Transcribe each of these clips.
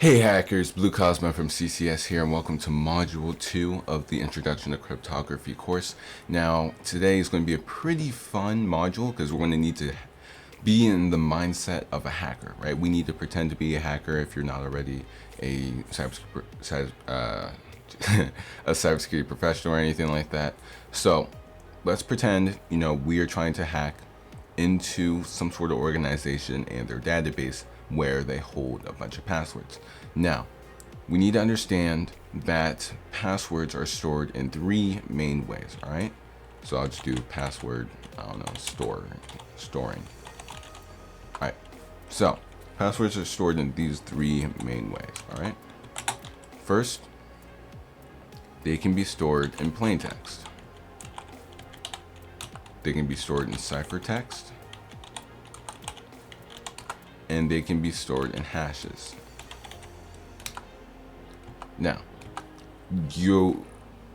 Hey hackers, Blue Cosmo from CCS here, and welcome to Module 2 of the Introduction to Cryptography course. Now, today is going to be a pretty fun module because we're going to need to be in the mindset of a hacker, right? We need to pretend to be a hacker if you're not already a cybersecurity professional or anything like that. So, let's pretend, we are trying to hack into some sort of organization and their database where they hold a bunch of passwords. Now, we need to understand that passwords are stored in three main ways, all right? So I'll just do password, storing. All right, so passwords are stored in these three main ways, all right? First, they can be stored in plain text. They can be stored in ciphertext, and they can be stored in hashes. Now,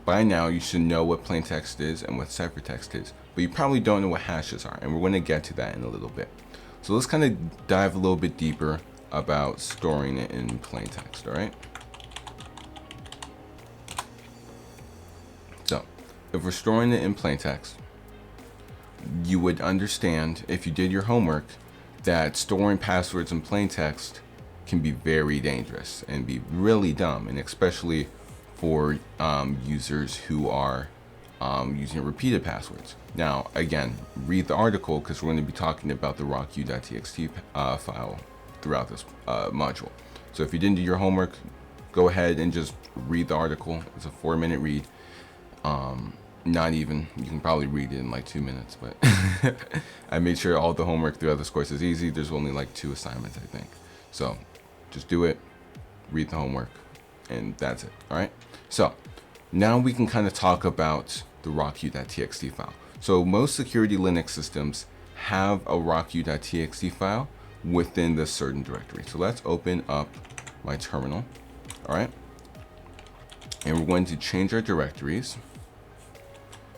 by now you should know what plain text is and what ciphertext is, but you probably don't know what hashes are, and we're going to get to that in a little bit. So let's kind of dive a little bit deeper about storing it in plain text, all right? So, if we're storing it in plain text, you would understand, if you did your homework, that storing passwords in plain text can be very dangerous and be really dumb, and especially for users who are using repeated passwords. Now, again, read the article because we're going to be talking about the rocku.txt file throughout this module. So if you didn't do your homework, go ahead and just read the article. It's a 4-minute read. Not even, you can probably read it in like 2 minutes, but I made sure all the homework throughout this course is easy. There's only like 2 assignments, I think. So just do it, read the homework, and that's it, all right? So now we can kind of talk about the rocku.txt file. So most security Linux systems have a rocku.txt file within this certain directory. So let's open up my terminal, all right? And we're going to change our directories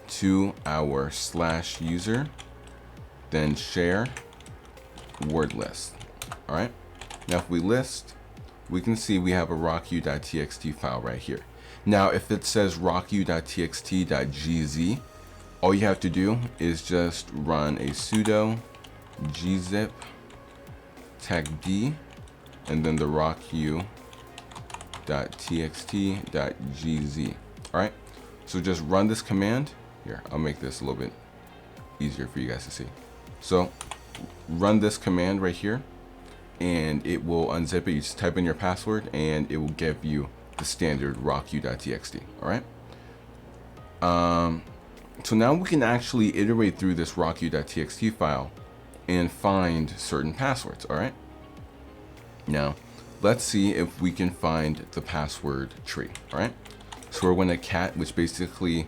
to our /user, then share word list. All right. Now, if we list, we can see we have a rocku.txt file right here. Now, if it says rocku.txt.gz, all you have to do is just run a sudo gzip techd and then the rocku.txt.gz. All right. So just run this command. Here, I'll make this a little bit easier for you guys to see. So run this command right here, and it will unzip it. You just type in your password, and it will give you the standard rocku.txt. All right. So now we can actually iterate through this rocku.txt file and find certain passwords. All right. Now, let's see if we can find the password tree. All right. So we're going to cat, which basically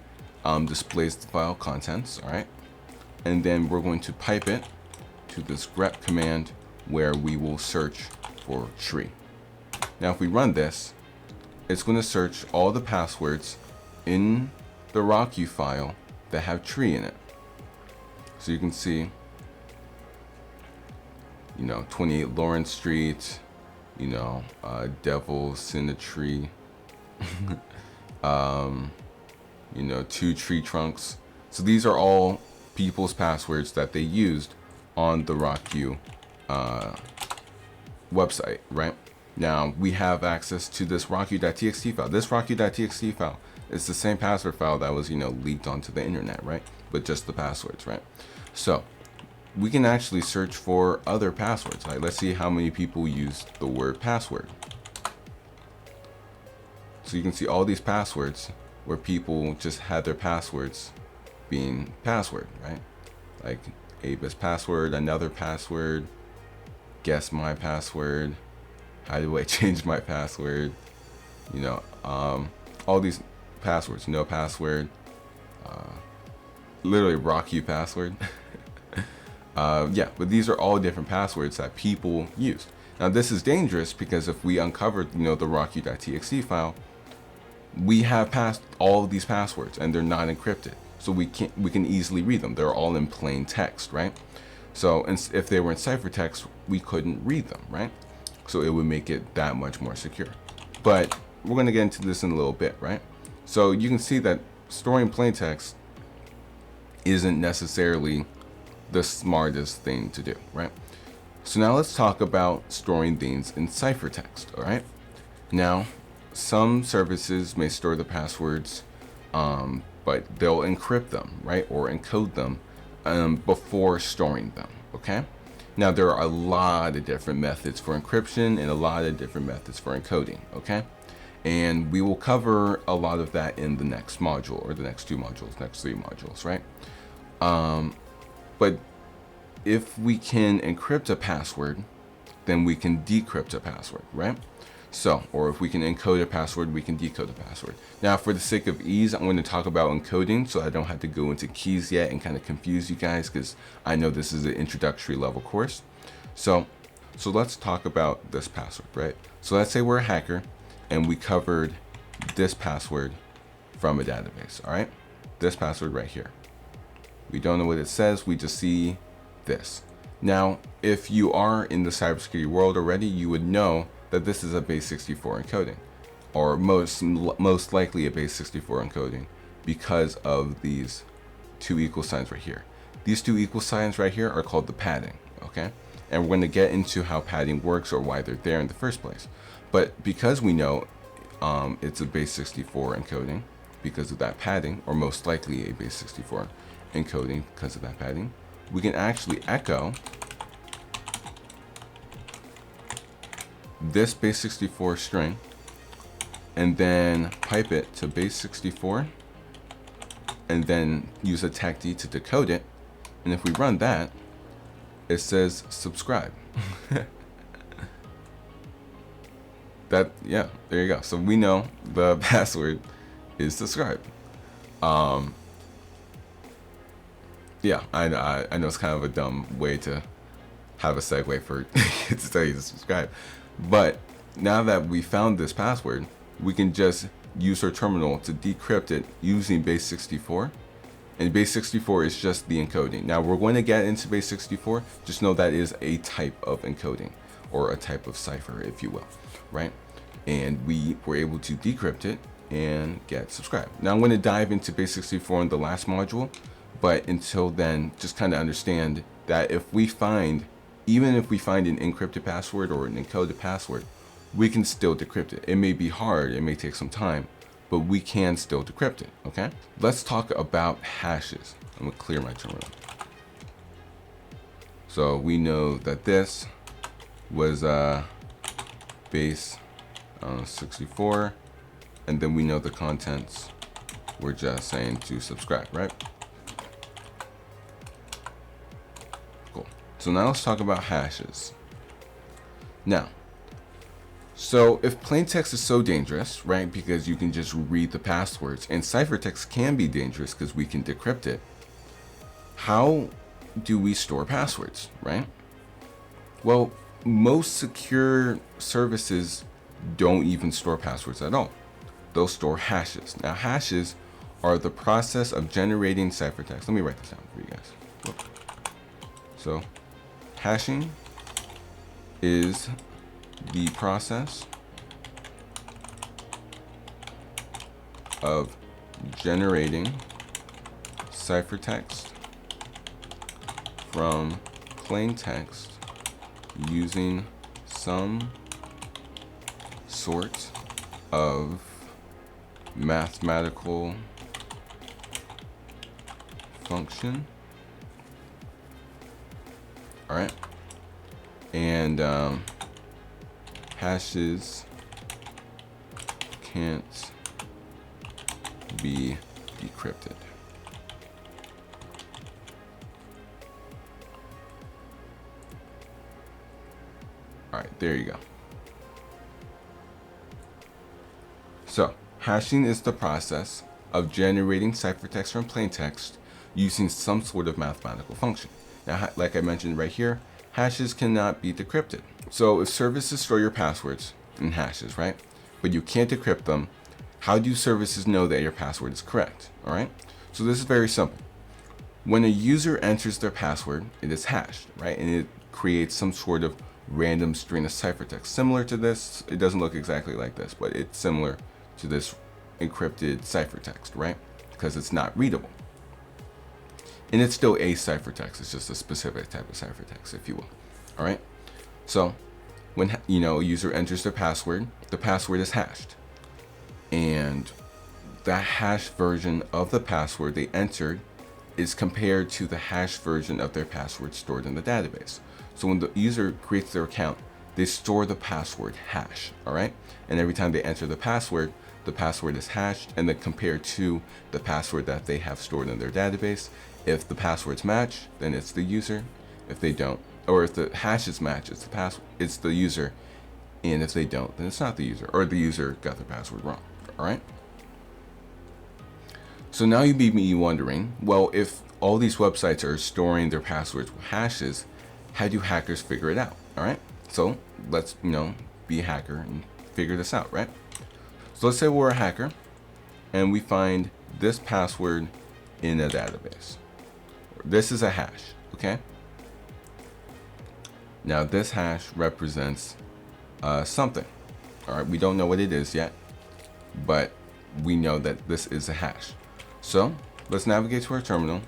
displays the file contents, all right? And then we're going to pipe it to this grep command where we will search for tree. Now, if we run this, it's going to search all the passwords in the rocku file that have tree in it. So you can see, 28 Lawrence Street, Devil Tree, 2 tree trunks. So these are all people's passwords that they used on the rocku website, right? Now we have access to this rocku.txt file. This rocku.txt file is the same password file that was, leaked onto the internet, right? But just the passwords, right? So we can actually search for other passwords. Right? Let's see how many people used the word password. So you can see all these passwords where people just had their passwords being password, right? Like Aba's password, another password, guess my password, how do I change my password? All these passwords, no password, literally rocku password. Yeah, but these are all different passwords that people used. Now this is dangerous because if we uncovered, the rocku.txt file, we have passed all of these passwords and they're not encrypted, so we can easily read them. They're all in plain text, right? So if they were in ciphertext, we couldn't read them, right? So it would make it that much more secure. But we're going to get into this in a little bit, right? So you can see that storing plain text isn't necessarily the smartest thing to do, right? So now let's talk about storing things in ciphertext, all right? Now, some services may store the passwords, but they'll encrypt them, right? Or encode them before storing them, okay? Now, there are a lot of different methods for encryption and a lot of different methods for encoding, okay? And we will cover a lot of that in the next module, or the next 2 modules, next 3 modules, right? But if we can encrypt a password, then we can decrypt a password, right? So, or if we can encode a password, we can decode a password. Now, for the sake of ease, I'm going to talk about encoding so I don't have to go into keys yet and kind of confuse you guys, because I know this is an introductory level course. So let's talk about this password, right? So let's say we're a hacker and we covered this password from a database, all right? This password right here. We don't know what it says, we just see this. Now, if you are in the cybersecurity world already, you would know that this is a base 64 encoding, or most likely a base 64 encoding, because of these 2 equal signs right here. These 2 equal signs right here are called the padding, okay? And we're going to get into how padding works or why they're there in the first place. But because we know it's a base 64 encoding because of that padding, or most likely a base 64 encoding because of that padding, we can actually echo this base 64 string and then pipe it to base 64 and then use a TACD to decode it. And if we run that, it says subscribe. Yeah, there you go. So we know the password is subscribe. Yeah, I know it's kind of a dumb way to have a segue for to tell you to subscribe. But now that we found this password, we can just use our terminal to decrypt it using base 64. And base 64 is just the encoding. Now we're going to get into base 64. Just know that is a type of encoding, or a type of cipher, if you will, right? And we were able to decrypt it and get subscribe. Now I'm going to dive into base 64 in the last module. But until then, just kind of understand that even if we find an encrypted password or an encoded password, we can still decrypt it. It may be hard, it may take some time, but we can still decrypt it, okay? Let's talk about hashes. I'm gonna clear my terminal. So we know that this was base 64, and then we know the contents. We're just saying to subscribe, right? So now let's talk about hashes. Now, so if plain text is so dangerous, right, because you can just read the passwords, and ciphertext can be dangerous because we can decrypt it, how do we store passwords, right? Well, most secure services don't even store passwords at all. They'll store hashes. Now, hashes are the process of generating ciphertext. Let me write this down for you guys. Whoop. So, hashing is the process of generating ciphertext from plain text using some sort of mathematical function. All right, and hashes can't be decrypted. All right, there you go. So, hashing is the process of generating ciphertext from plain text using some sort of mathematical function. Now, like I mentioned right here, hashes cannot be decrypted. So if services store your passwords in hashes, right, but you can't decrypt them, how do services know that your password is correct? All right, so this is very simple. When a user enters their password, it is hashed, right, and it creates some sort of random string of ciphertext. Similar to this, it doesn't look exactly like this, but it's similar to this encrypted ciphertext, right? Because it's not readable. And it's still a ciphertext. It's just a specific type of ciphertext, if you will. All right. So when a user enters their password, the password is hashed, and that hashed version of the password they entered is compared to the hashed version of their password stored in the database. So when the user creates their account, they store the password hash. All right. And every time they enter the password is hashed and then compared to the password that they have stored in their database. If the passwords match, then it's the user. If they don't, or if the hashes match, it's the user. And if they don't, then it's not the user, or the user got the password wrong. All right. So now you may be wondering, well, if all these websites are storing their passwords with hashes, how do hackers figure it out? All right. So let's be a hacker and figure this out, right? So let's say we're a hacker and we find this password in a database. This is a hash, okay? Now this hash represents something. All right, we don't know what it is yet, but we know that this is a hash. So let's navigate to our terminal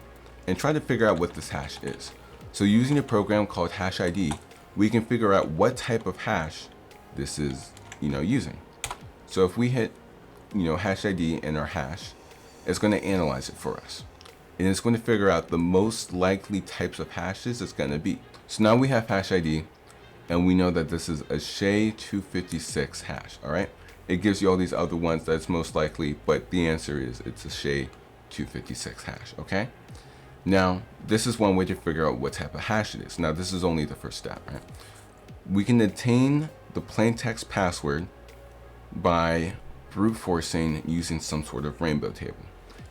and try to figure out what this hash is. So using a program called hash ID, we can figure out what type of hash this is, using. So if we hit, hash ID in our hash, it's going to analyze it for us. And it's going to figure out the most likely types of hashes it's going to be. So now we have hash ID, and we know that this is a SHA-256 hash, all right? It gives you all these other ones that's most likely, but the answer is it's a SHA-256 hash, okay? Now, this is one way to figure out what type of hash it is. Now, this is only the first step, right? We can obtain the plain text password by brute forcing using some sort of rainbow table.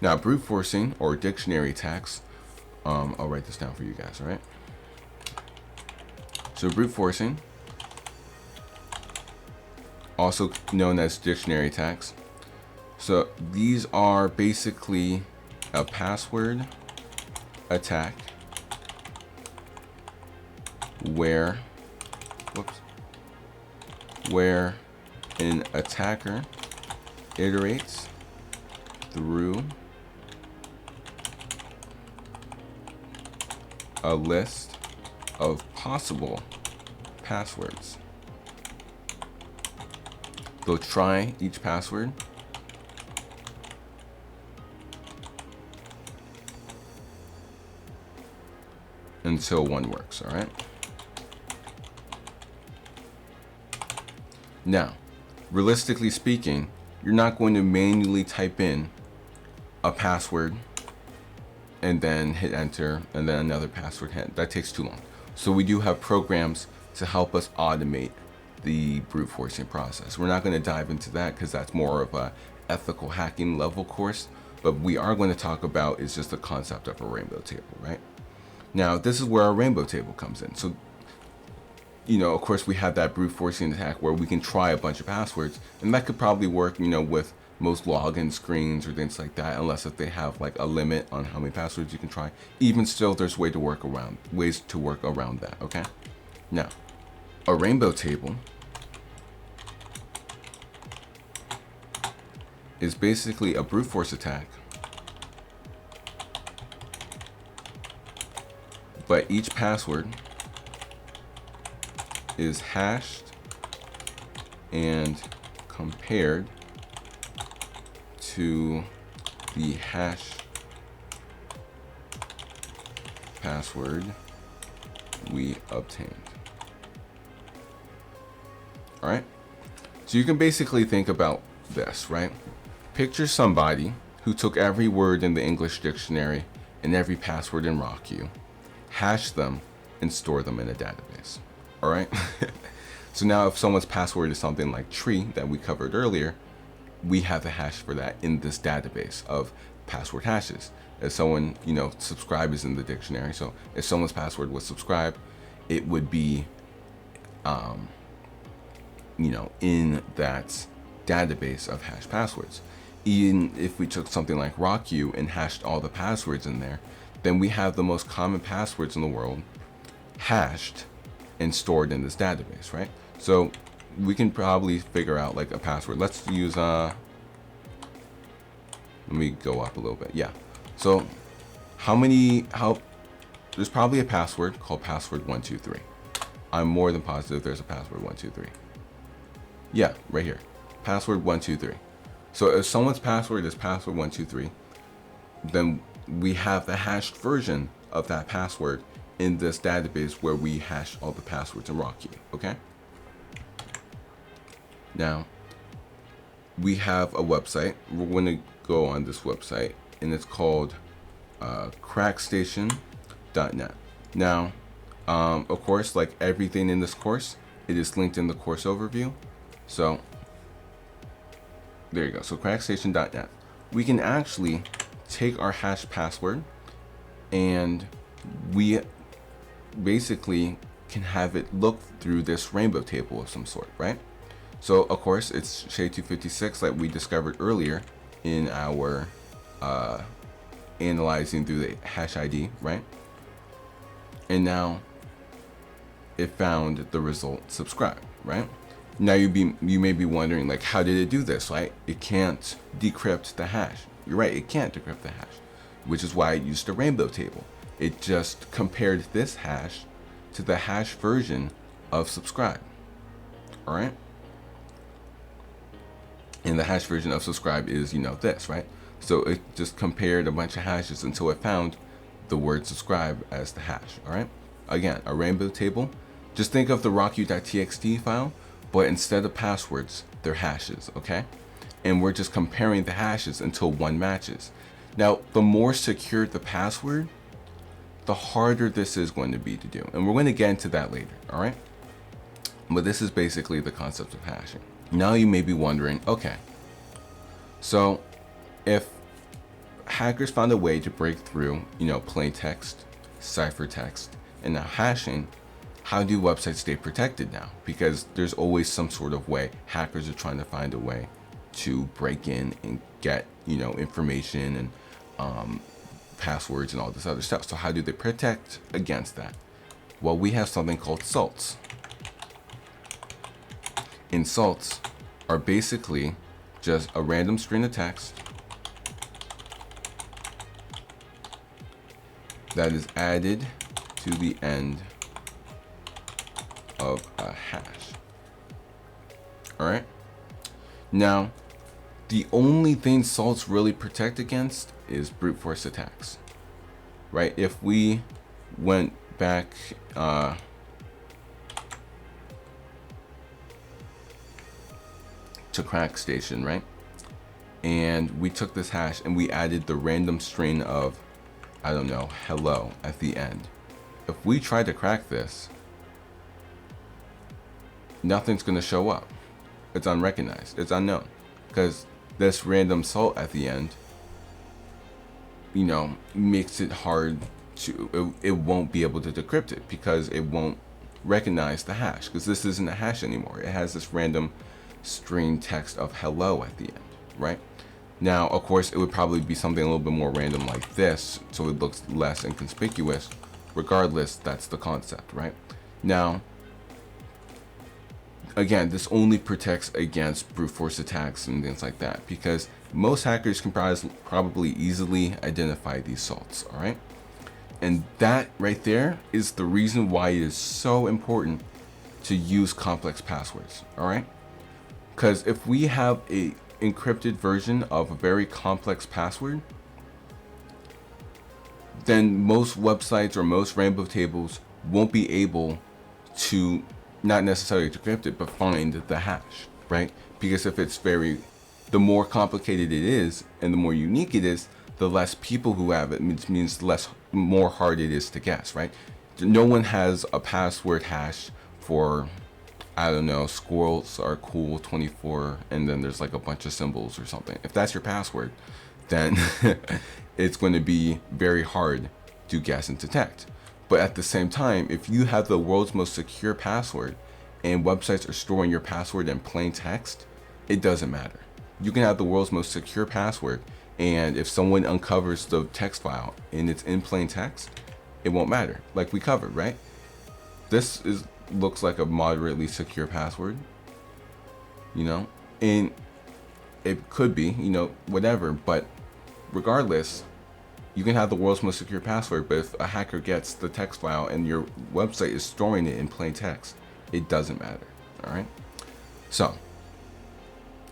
Now, brute forcing or dictionary text, I'll write this down for you guys, all right? So brute forcing, also known as dictionary text. So these are basically a password attack where an attacker iterates through a list of possible passwords. They'll try each password until one works, all right? Now, realistically speaking, you're not going to manually type in a password and then hit enter and then another password hit. That takes too long. So we do have programs to help us automate the brute forcing process. We're not going to dive into that because that's more of a ethical hacking level course, but we are going to talk about is just the concept of a rainbow table, right? Now, this is where our rainbow table comes in. So, of course, we have that brute forcing attack where we can try a bunch of passwords, and that could probably work, with most login screens or things like that, unless if they have like a limit on how many passwords you can try. Even still, there's ways to work around that, okay? Now, a rainbow table is basically a brute force attack, but each password is hashed and compared to the hash password we obtained. All right, so you can basically think about this, right? Picture somebody who took every word in the English dictionary and every password in RockU, hash them, and store them in a database. All right. So now if someone's password is something like tree that we covered earlier, we have the hash for that in this database of password hashes. If someone, subscribe is in the dictionary. So if someone's password was subscribe, it would be, in that database of hash passwords. Even if we took something like RockU and hashed all the passwords in there, then we have the most common passwords in the world hashed and stored in this database, right? So we can probably figure out like a password. Let's use let me go up a little bit. Yeah. So there's probably a password called password 123. I'm more than positive there's a password 123. Yeah, right here. Password 123. So if someone's password is password 123, then we have the hashed version of that password in this database where we hash all the passwords in raw key, okay? Now, we have a website. We're going to go on this website, and it's called Crackstation.net. Now, of course, like everything in this course, it is linked in the course overview. So there you go. So Crackstation.net. We can actually take our hash password and we basically can have it look through this rainbow table of some sort, right? So of course it's SHA-256 that we discovered earlier in our analyzing through the hash ID, right? And now it found the result subscribe, right? Now you may be wondering, like, how did it do this, right? It can't decrypt the hash. You're right, it can't decrypt the hash, which is why it used a rainbow table. It just compared this hash to the hash version of subscribe, all right? And the hash version of subscribe is, this, right? So it just compared a bunch of hashes until it found the word subscribe as the hash, all right? Again, a rainbow table. Just think of the rocku.txt file, but instead of passwords, they're hashes, okay? And we're just comparing the hashes until one matches. Now, the more secure the password, the harder this is going to be to do. And we're going to get into that later, all right? But this is basically the concept of hashing. Now you may be wondering, okay, so if hackers found a way to break through, plain text, ciphertext, and now hashing, how do websites stay protected now? Because there's always some sort of way. Hackers are trying to find a way to break in and get, information and passwords and all this other stuff. So how do they protect against that? Well, we have something called salts. And salts are basically just a random string of text that is added to the end of a hash. All right. Now, the only thing salts really protect against is brute force attacks, right? If we went back to Crackstation, right? And we took this hash and we added the random string of, I don't know, hello at the end. If we try to crack this, nothing's going to show up. It's unrecognized. It's unknown. Because this random salt at the end, makes it hard to, it won't be able to decrypt it because it won't recognize the hash. Because this isn't a hash anymore. It has this random string text of hello at the end, right? Now, of course, it would probably be something a little bit more random like this, so it looks less inconspicuous. Regardless, that's the concept, right? Now, again, this only protects against brute force attacks and things like that because most hackers can probably easily identify these salts, all right? And that right there is the reason why it is so important to use complex passwords, all right? Because if we have a encrypted version of a very complex password, then most websites or most rainbow tables won't be able to not necessarily decrypt it, but find the hash, right? Because if it's the more complicated it is and the more unique it is, the less people who have it means more hard it is to guess, right? No one has a password hash for, I don't know, squirrels are cool 24 and then there's like a bunch of symbols or something. If that's your password, then it's going to be very hard to guess and detect. But at the same time, if you have the world's most secure password and websites are storing your password in plain text, it doesn't matter. You can have the world's most secure password, and if someone uncovers the text file and it's in plain text, it won't matter, like we covered, right? This is looks like a moderately secure password, you know, and it could be, you know, whatever, but regardless, you can have the world's most secure password, but if a hacker gets the text file and your website is storing it in plain text, it doesn't matter. All right. So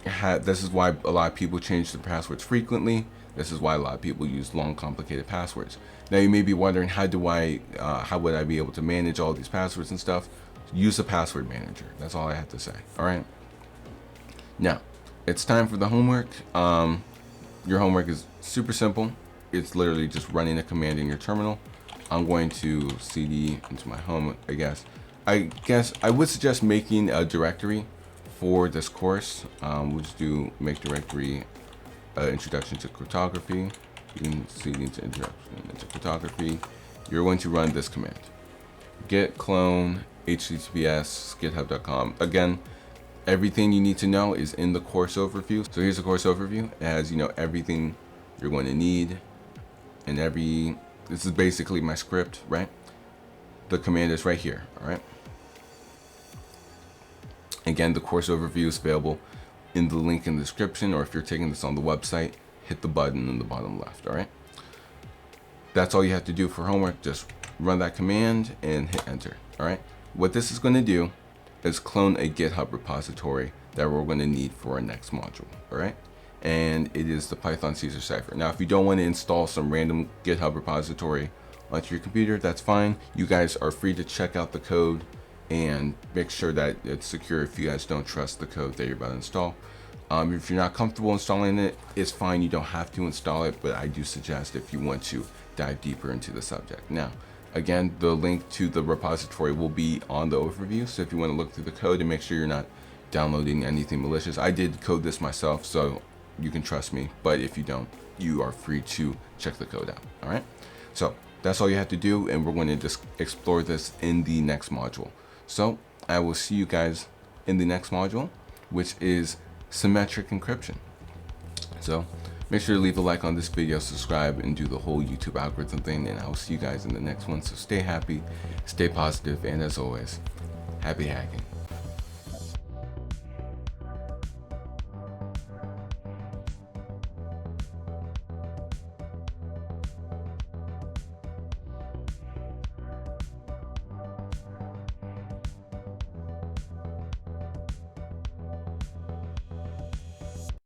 this is why a lot of people change their passwords frequently. This is why a lot of people use long, complicated passwords. Now you may be wondering, how would I be able to manage all these passwords and stuff? Use a password manager. That's all I have to say. All right. Now it's time for the homework. Your homework is super simple. It's literally just running a command in your terminal. I'm going to cd into my home, I guess I would suggest making a directory for this course. We'll just do make directory introduction to cryptography. You can cd into introduction into cryptography. You're going to run this command: git clone https github.com. Again, everything you need to know is in the course overview. So here's the course overview. It has, you know, everything you're going to need, and this is basically my script, right? The command is right here. All right. Again, the course overview is available in the link in the description, or if you're taking this on the website, hit the button in the bottom left. All right. That's all you have to do for homework. Just run that command and hit enter. All right. What this is going to do is clone a GitHub repository that we're going to need for our next module. All right. And it is the Python Caesar Cipher. Now, if you don't want to install some random GitHub repository onto your computer, that's fine. You guys are free to check out the code and make sure that it's secure if you guys don't trust the code that you're about to install. If you're not comfortable installing it, it's fine. You don't have to install it, but I do suggest if you want to dive deeper into the subject. Now, again, the link to the repository will be on the overview. So if you want to look through the code and make sure you're not downloading anything malicious, I did code this myself, so you can trust me. But if you don't, you are free to check the code out. All right. So that's all you have to do, and we're going to just explore this in the next module. So I will see you guys in the next module, which is symmetric encryption. So make sure to leave a like on this video, subscribe, and do the whole YouTube algorithm thing, and I'll see you guys in the next one. So stay happy, stay positive, and as always, happy hacking.